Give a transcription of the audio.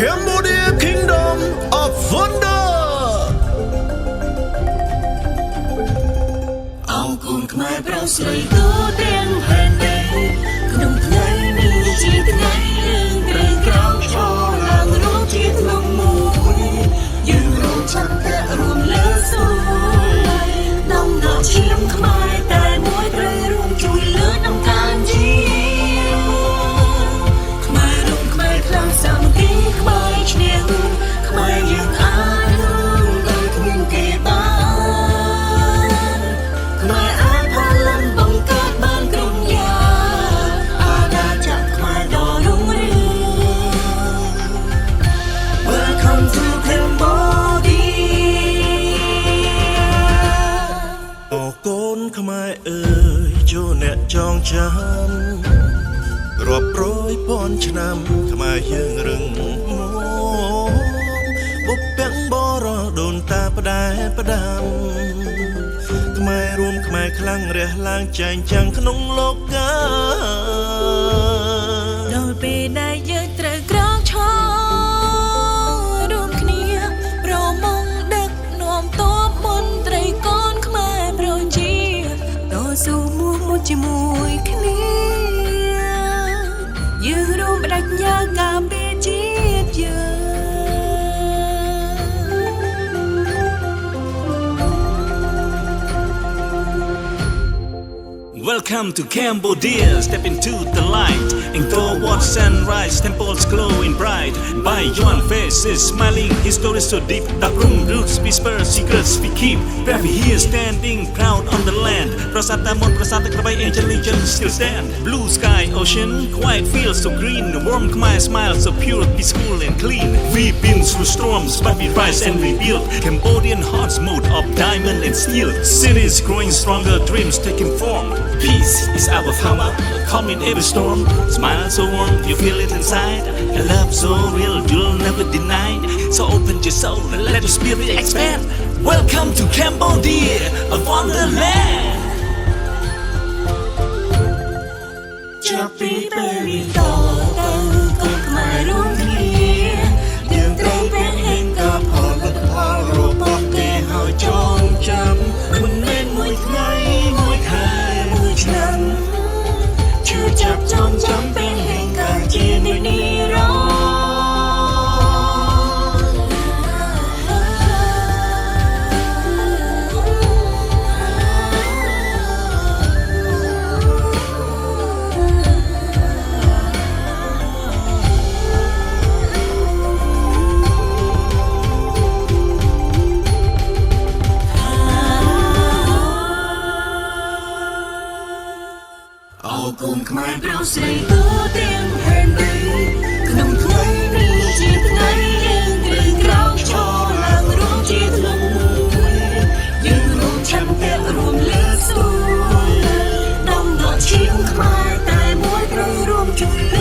Cambodia Kingdom of Wonder អោកូនខ្មែរប្រុសស្រីទូទាំងផែនដីក្នុងថ្ងៃនេះជាថ្ងៃយើងត្រូវក្រោកឈរឡើងរួមជាក្នុងមួយយើងរួមចាប់តែរួមលើសូរនំដកឈាមខ្មែរតែមួយត្រូវរួមជួយលើកដំណើរជាខ្មែររួមខ្មែរខ្លាំងសាមគ្គីខ្មែរឈ្នះខ្មែរយើងអាចរួមដោយគ្មានគេបានខ្មែរអាចផលិតបង្កើតបានគ្រប់យ៉ាងអាណាចក្រខ្មែរដ៏រុងរឿង Welcome to Cambodia អូកូនខ្មែរអើយចូលអ្នកចងចាំរាប់រយពាន់ឆ្នាំខ្មែរយើងរឹងមាំបុព្វបរោះដូនតាផ្ដែផ្ដាំខ្មែររួមខ្មែរខ្លាំងរះឡើងចែងចាំងក្នុងលោកកាដល់ពេលដែលយើងត្រូវក្រោកឈររួមគ្នាប្រមងដឹកនាំតបមន្ត្រីកូនខ្មែរប្រជាតស៊ូមួយជាមួយគ្នាយើងរួមបដិញ្ញាការពារជាតិយើង Welcome to Cambodia, step into the light and go watch sunrise, temples glowing bright. By your faces smiling, history so deep. Taproom roots whisper secrets we keep. Brave here standing proud on the land. Prasata Mon Prasata Krabai Angel Legion still stand. Blue sky, ocean, quiet fields so green. Warm Khmer smile so pure, peaceful and clean. We've been through storms but we rise and rebuild. Cambodian hearts made of diamond and steel. Cities growing stronger, dreams taking form. Peace is our power, calm in every storm. Smile so warm, you feel it inside. A love so real, you'll never deny. So open your soul and let your spirit expand. Welcome to Cambodia, a wonderland. Chapi Berry Dog, Kok Khmerរួមគ្នាយើងត្រូវពេលហេតុការផលិតផលរបស់គេហើយចងចាំមិនមែនមួយថ្ងៃមួយខែមួយឆ្នាំជឿចាប់ចងចាំពេលហេតុការជានិរន្តរ៍ អូកូនខ្មែរប្រុសស្រីទូទាំងផែនដីក្នុងថ្ងៃនេះជាថ្ងៃយើងត្រូវក្រោកឈរឡើងរួមជាក្នុងមួយយើងរួមឆន្ទៈរួមលើកស្ទួយដំណត់ឈាមខ្មែរតែមួយត្រូវរួមជួយ